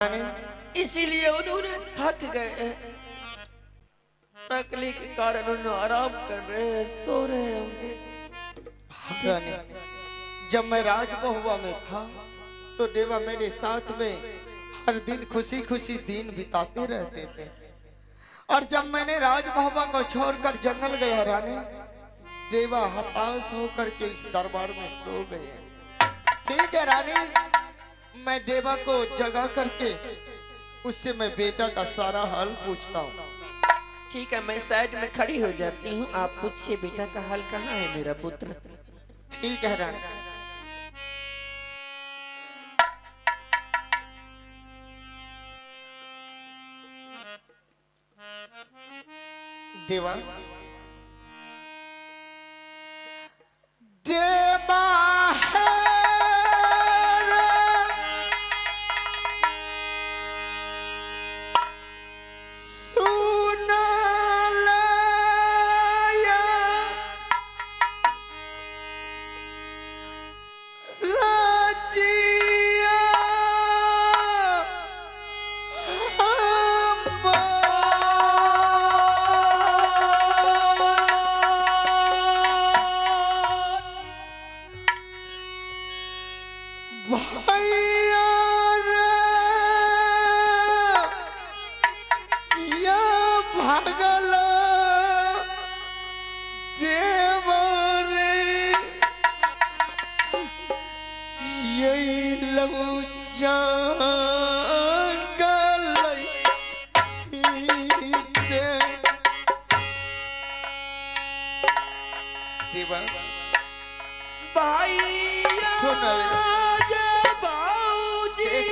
इसीलिए उन्होंने थक गए। थकने के कारण उन्होंने आराम कर रहे हैं, सो रहे होंगे। रानी, जब मैं राजमहुआ में था तो देवा मेरे साथ में हर दिन खुशी खुशी दिन बिताते रहते थे, और जब मैंने राजमहुआ को छोड़कर जंगल गया रानी, देवा हताश होकर के इस दरबार में सो गए। ठीक है रानी, मैं देवा को जगा करके उससे मैं बेटा का सारा हाल पूछता हूँ। ठीक है, मैं साइड में खड़ी हो जाती हूँ, आप पूछिए बेटा का हाल कहाँ है मेरा पुत्र। ठीक है रानी। देवा देवा है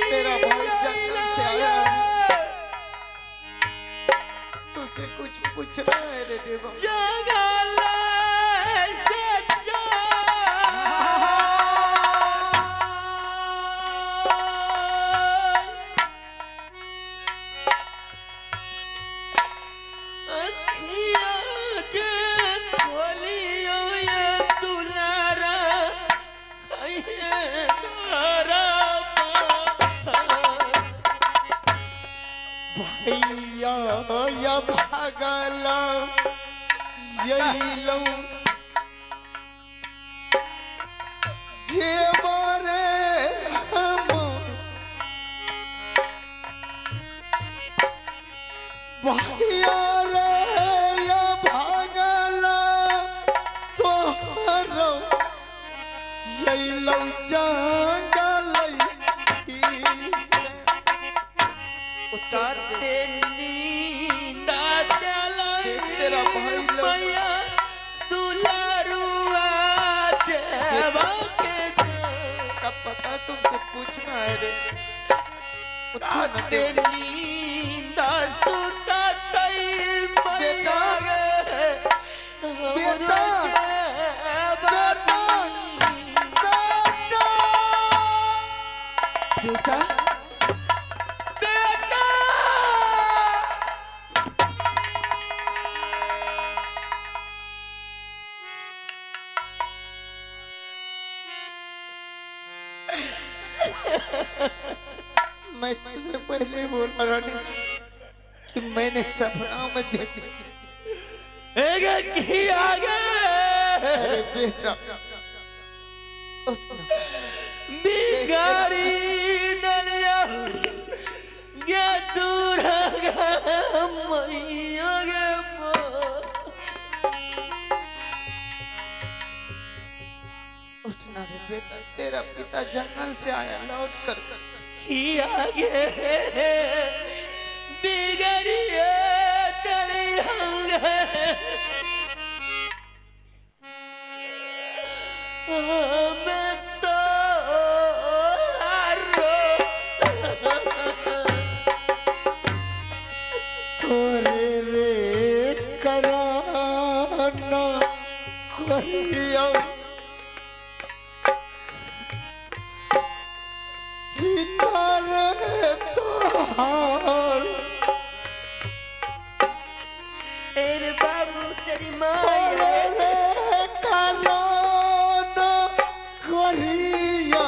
तेरा भाई जंगल से आया है, तुझसे कुछ पूछ रहा है रे देवा। जंगल से भैया या भागला यही लो जे मारे हम भैया रे या भागला तो हरो यही लो जंगल उतारते नींद तेरा भाई मैया दुलारुआ देवा के का पता तुमसे पूछना है रे। उतारते नींद सुता तई बेटा बेटा बेटा मैं तुझसे पहले बोला रानी कि मैंने सपना में देखा कि आगे। अरे बेटा बिगारी डलिया गे दूर मैया गे उठना रे बेटा, तेरा पिता जंगल से आया लौट कर आगे बिगड़िए डलिया मैं तो तोरे रे कराना करिया पिता रे तोहार तेरे बाबू तेरी माँ रे कराना करिया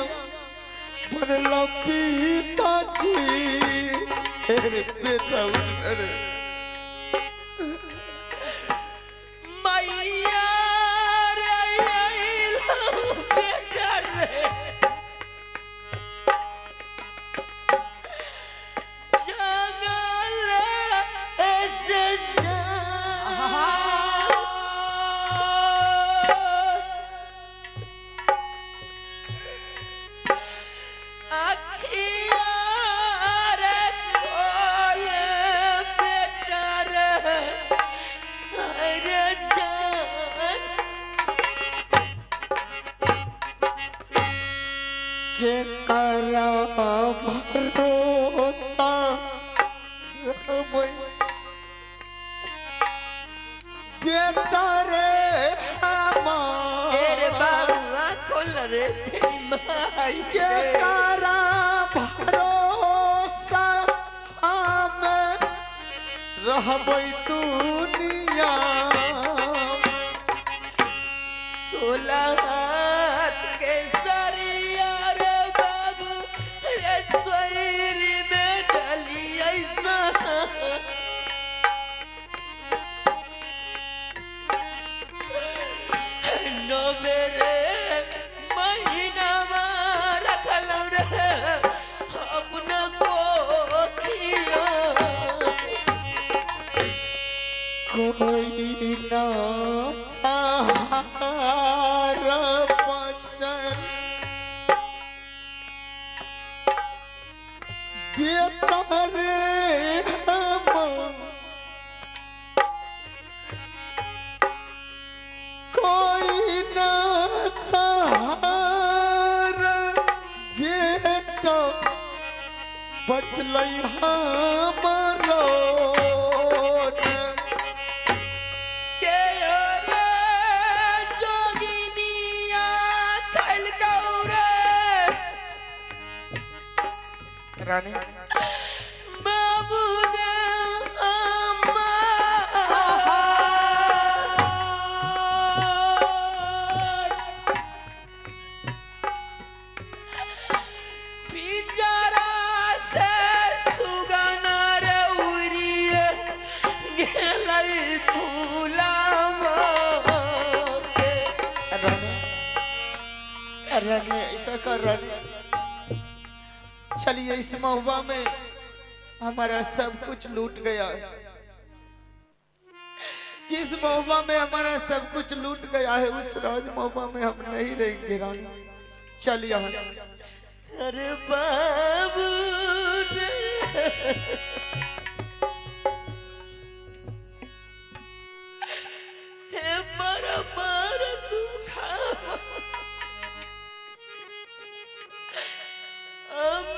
बनला पिताजी रे बेटा उठ रे मैया रे आइलो बेटा रे जंगल ऐसे जा के करा भरोसा बेटा रे तेरे बाबुआ खोल रे तेरी माई के करा भरोसा हमें रहबै दुनिया 16 हाथ के सरिया रे बाबू रे सोयरी में डली ऐसा नोबेरे महीना में रखल रे अपना कोखिया कोई ना सहारा बचन बेटा रे कोई ना सहारा बेटा बचलै हमरो के रे जोगिनिया खल गौरे रानी बाबू दे अम्मा पिंजरा से सुगना रे उड़िए गेलै फूलावा के रानी रानी ऐसा कर रानी चलिए इस महुआ में हमारा सब कुछ लूट गया है जिस महुआ में हमारा सब कुछ लूट गया है उस राज महुआ में हम नहीं रहेंगे रानी चल यहाँ से अरे बाबू रे हे मरा मार तू खावा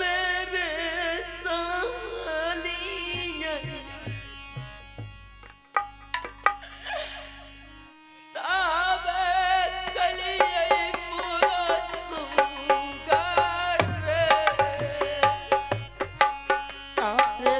मेरे सालिया साबे कलिए पूरा सुगार रे अरे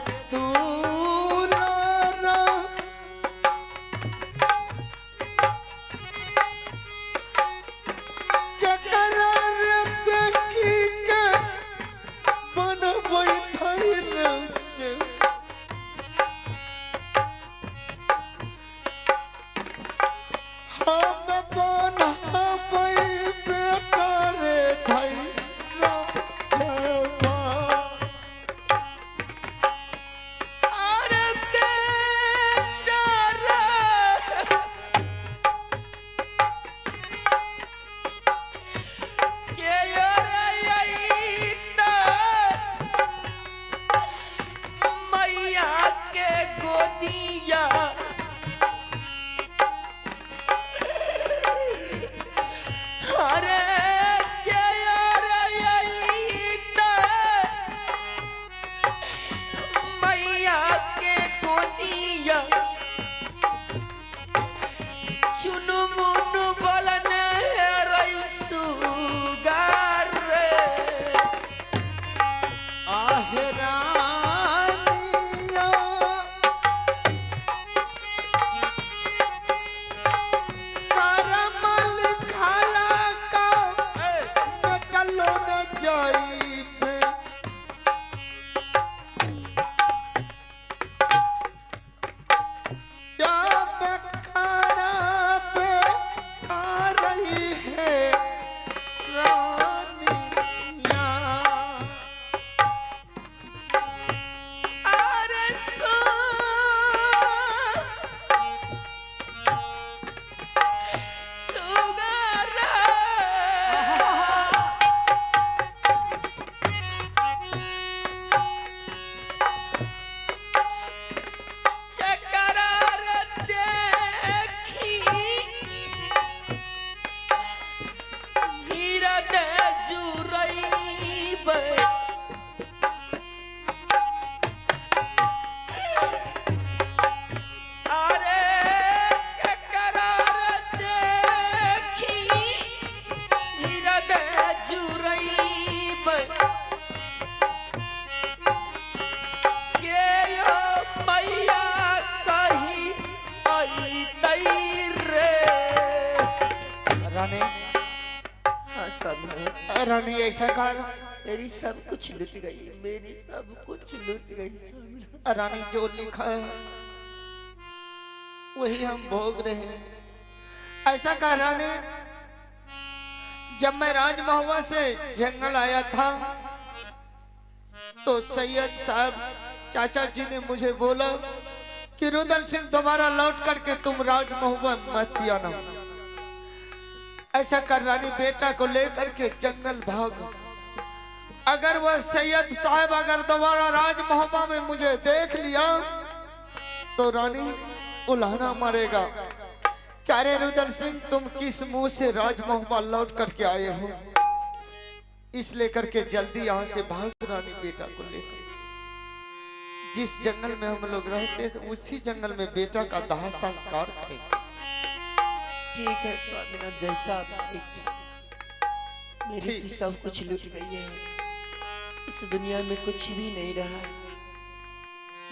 स्वामीनाथ। रानी ऐसा कर, मेरी सब कुछ लुट गई, मेरी सब कुछ लुट गई स्वामीनाथ। रानी जो लिखा है वही हम भोग रहे हैं। ऐसा कर रानी, जब मैं राज महुआ से जंगल आया था तो सैयद साहब चाचा जी ने मुझे बोला कि रुदल सिंह दोबारा लौट करके तुम राज महुआ मत आना। ऐसा कर रानी, बेटा को लेकर के जंगल भाग। अगर वह सैयद साहब अगर दोबारा राज महुआ में मुझे देख लिया तो रानी उलाहना मारेगा। क्या रे रुदल सिंह, तुम किस मुंह से राज महुआ लौट करके आए हो? इस लेकर के जल्दी यहाँ से भाग रानी, बेटा को लेकर। जिस जंगल में हम लोग रहते थे उसी जंगल में बेटा का दाह संस्कार करेंगे। ठीक है स्वामीनाथ, जैसा आपकी इच्छा। मेरी तो सब कुछ लुट गई है, इस दुनिया में कुछ भी नहीं रहा।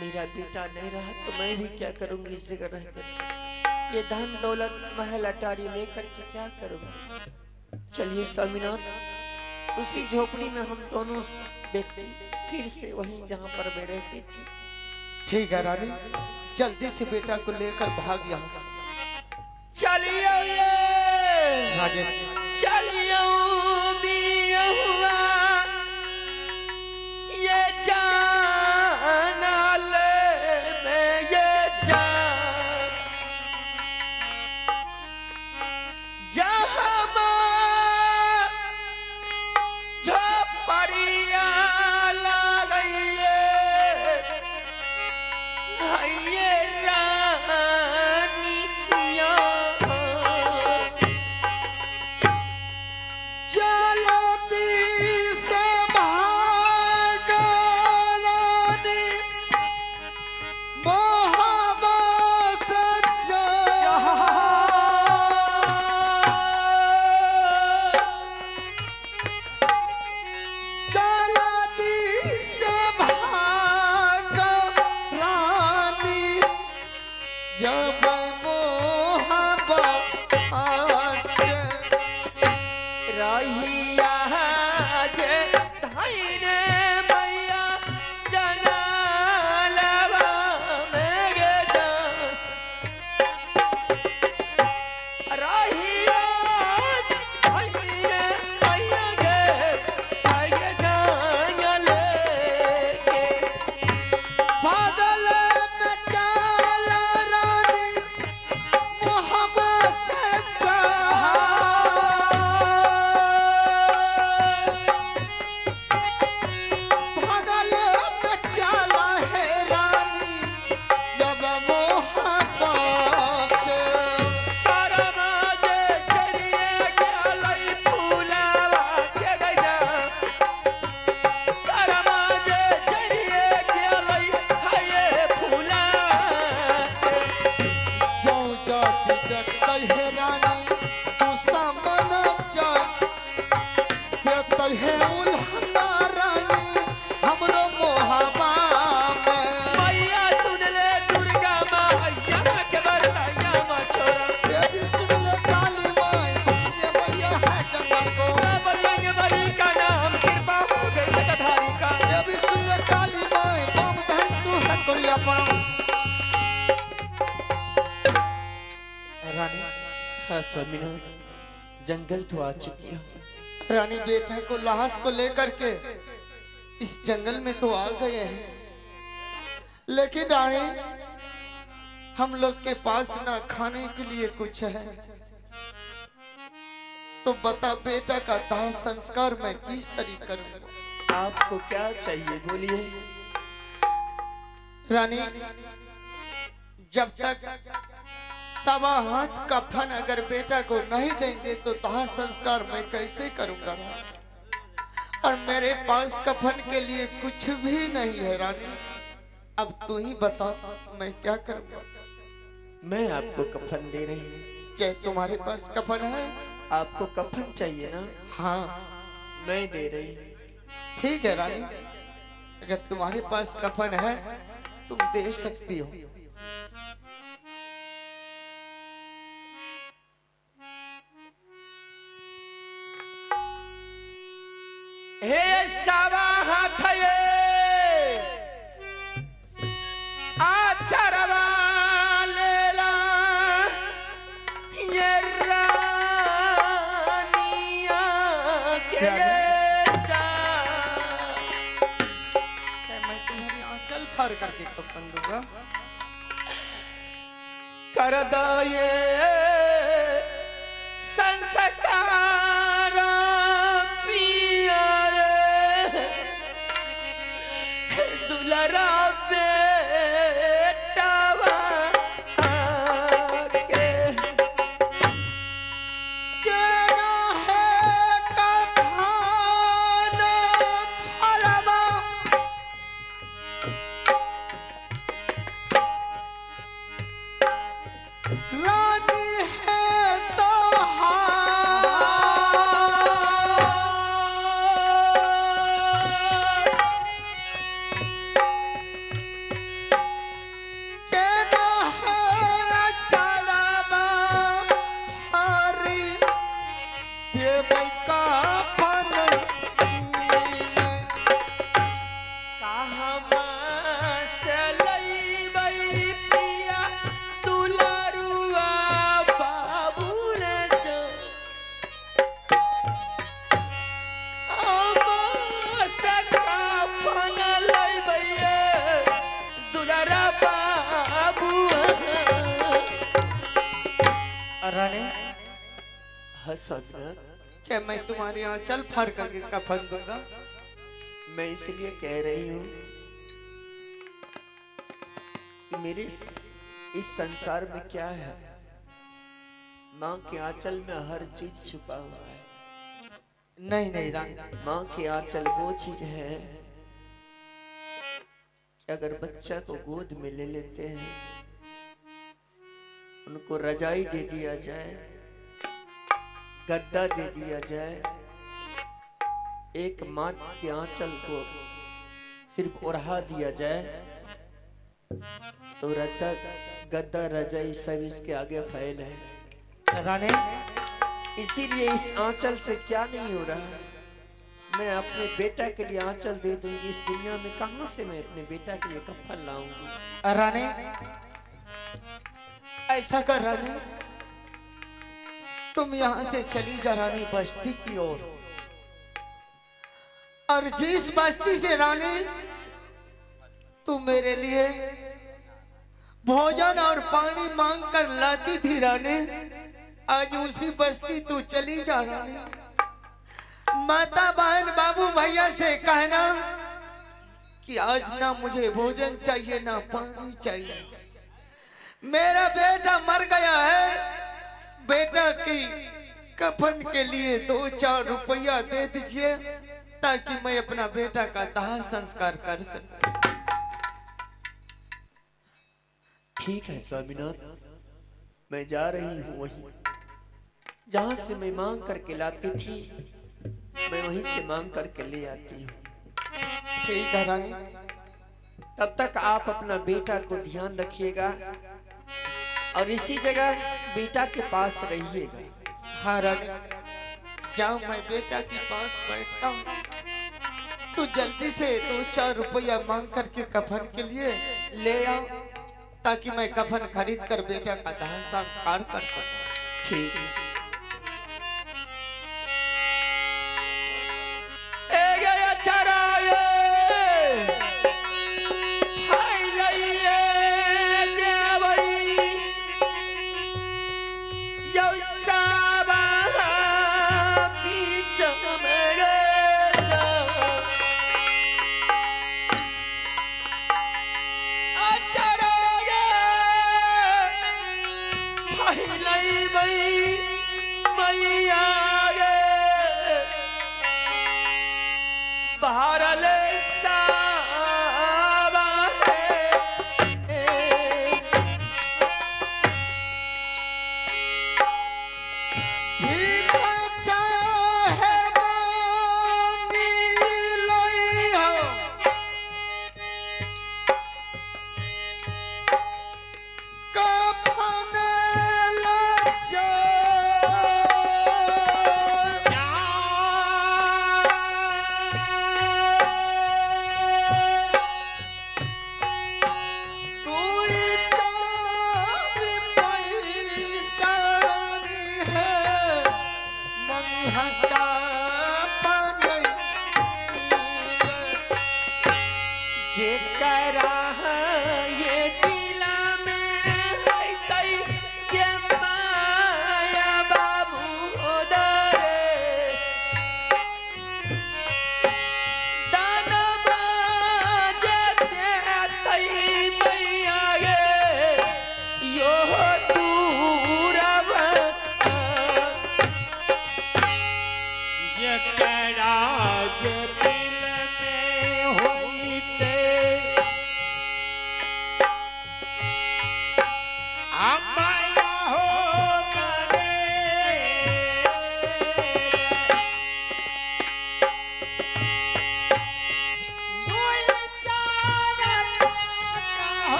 मेरा बेटा नहीं रहा तो मैं भी क्या करूंगी इस जगह रहकर। ये धन दौलत महल अटारी लेकर के क्या करूंगी। चलिए स्वामीनाथ, उसी झोपड़ी में हम दोनों व्यक्ति फिर से वहीं जहां पर मैं रहती थी। ठीक है रानी, जल्दी से बेटा को लेकर भाग यहाँ से। चलिए राजेश, चलिए ये जंगल में, ये जहाँ झोपड़िया लगई ये रानिया। चलो दी से भाग रानी, मोहब्बा सच्चा। चलो दी से भाग रानी, जब मोहब्बा से रहिया जे धैने मैया जंगलवा में गे जा। रहिया जे धैने मैया गे जंगल के। पागल में चल रानी, मोहब्बत से पागल में चला है रानी, जब मोहब्बत से करमा जे चरिए गेलै फूलवा के गैया। करमा जे चरिए गेलै हाये फूलवा के। जो जाति देखते है रानी, तू सामने जा देते है उल्हना रानी, हमरो मोहब्बा में। मैया सुन ले दुर्गा मैया के बरताया मा छोड़ा। देवी सुन ले काली माई, भाग्य बढ़िया है जंगल को। बजरंग बली का नाम कृपा हो गई बेटाधारी का। देवी सुन ले काली माई, बम दहन तू है कोरिया पर। रानी, हाँ स्वामीनाथ, जंगल तो आ चुकी है। रानी बेटा को लाश को लेकर के इस जंगल में तो आ गए हैं, लेकिन रानी हम लोग के पास ना खाने के लिए कुछ है। तो बता बेटा का दाह संस्कार मैं किस तरीके करूंगा? आपको क्या चाहिए बोलिए। रानी, जब तक सवा हाथ कफन अगर बेटा को नहीं देंगे तो दाह संस्कार मैं कैसे करूंगा रानी? और मेरे पास कफन के लिए कुछ भी नहीं है रानी। अब तू ही बता मैं क्या करूंगा? मैं आपको कफन दे रही हूँ। क्या तुम्हारे पास कफन है? आपको कफन चाहिए ना? हाँ मैं दे रही हूँ। ठीक है रानी, अगर तुम्हारे पास कफन है तुम दे सकती हो। हे सावा हाथ ये आचरवा लेला ये रानिया के ये जा मैं तुम्हारी आंचल फाड़ करके कफन दूंगा। कर दो ये संस्कार पिया दुलरा बेटावा के केना है कफन फरवा रानी है तो केना है चलबा फारी देबै कफन कहवा से लईबै पिया दुलरुआ बाबूल जो से कफन लईबै दुलरा बाबू रानी हसन क्या मैं तुम्हारी आंचल फाड़ करके कफन दूंगा? मैं इसलिए कह रही हूँ कि मेरे इस संसार में क्या है, माँ के आंचल में हर चीज छुपा हुआ है। नहीं नहीं रानी, माँ के आंचल वो चीज है कि अगर बच्चा को गोद में ले लेते हैं, उनको रजाई दे दिया जाए, गद्दा दे दिया जाए, एक माँ के आंचल को सिर्फ ओढ़ा दिया जाए, तो रद्दा गद्दा रजाई सब इसके आगे फैल है। रानी इसीलिए इस आंचल से क्या नहीं हो रहा है। मैं अपने बेटा के लिए आंचल दे दूंगी, इस दुनिया में कहां से मैं अपने बेटा के लिए कफन लाऊंगी। रानी ऐसा कर रानी, तुम यहाँ से चली जा रानी बस्ती की ओर, और जिस बस्ती से रानी तू मेरे लिए भोजन और पानी मांग कर लाती थी रानी, आज उसी बस्ती तू चली जा रानी। माता बहन बाबू भैया से कहना कि आज ना मुझे भोजन चाहिए ना पानी चाहिए, मेरा बेटा मर गया है, बेटा की कफन के लिए 2-4 रुपया दे दीजिए ताकि मैं अपना बेटा का दाह संस्कार कर सकूं। ठीक है स्वामीनाथ, मैं जा रही हूँ वहीं जहां से मैं मांग करके लाती थी, मैं वहीं से मांग करके ले आती हूँ। ठीक है रानी, तब तक आप अपना बेटा को ध्यान रखिएगा और इसी जगह बेटा के पास रहिएगा। हाँ रानी, जाओ मैं बेटा के पास बैठता हूँ, तू जल्दी से 2-4 रुपया मांग करके कफन के लिए ले आओ ताकि मैं कफन खरीद कर बेटा का दाह संस्कार कर सकूं। ठीक है। करा ये दिला में है तई के माया बाबू दरे दानवा जते तई मैया गे यो दूरवा जकरा जे दिल में होइते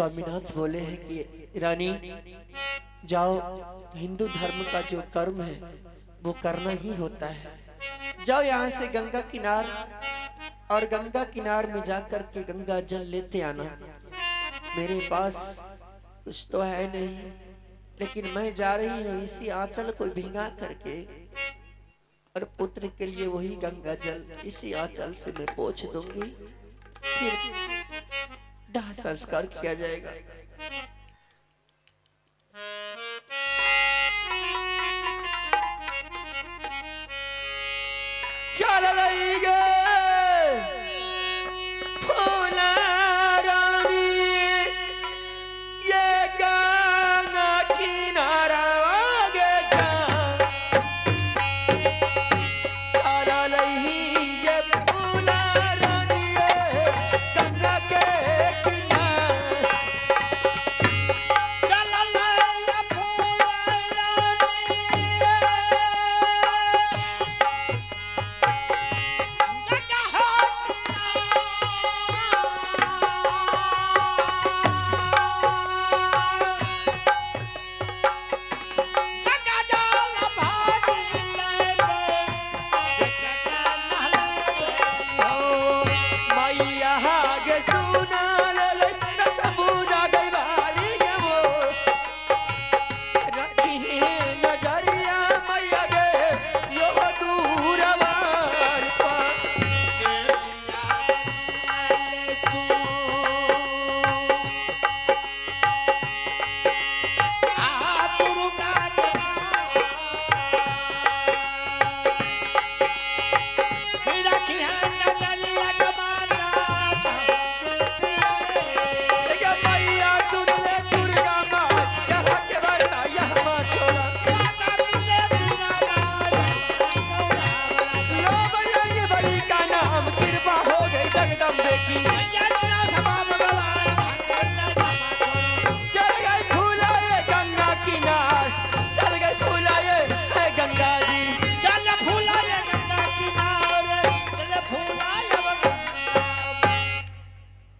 स्वामीनाथ बोले हैं कि रानी जाओ, हिंदू धर्म का जो कर्म है वो करना ही होता है। जाओ यहाँ से गंगा किनार, और गंगा किनार में जाकर के गंगा जल लेते आना। मेरे पास कुछ तो है नहीं, लेकिन मैं जा रही हूँ इसी आंचल को भीगा करके, और पुत्र के लिए वही गंगा जल इसी आंचल से मैं पोंछ दूंगी, फिर दाह संस्कार किया जाएगा। चल रही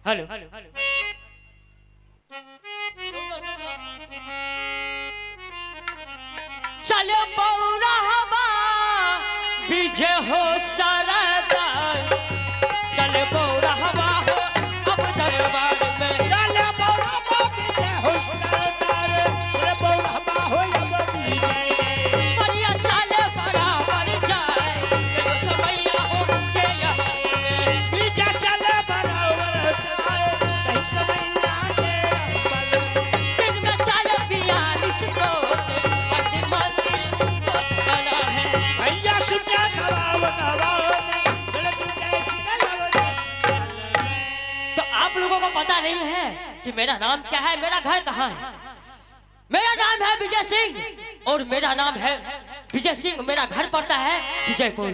हेलो चलो पौरा हवा विजय हो सरदा, चले पौरा हवा हो अब दरबार में, चले पौरा हवा विजय हो सरदा, चले पौरा हवा हो अब विजय बढ़िया साले बराबर जाए के समैया हो के यहाँ में, विजय चले बराबर जाए कहीं समैया के अंबल में, दिन में चले 42 कोस मंदिर बना है, भैया सुनिया सवाव नवाने चले विजय सिंगल में। तो आप लोगों को पता नहीं है कि मेरा नाम क्या है, मेरा घर कहाँ है? मेरा नाम है विजय सिंह और मेरा नाम है विजय सिंह, मेरा घर पड़ता है विजयपुर।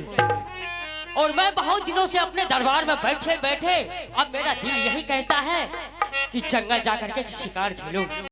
और मैं बहुत दिनों से अपने दरबार में बैठे बैठे अब मेरा दिल यही कहता है कि जंगल जाकर के शिकार खेलो।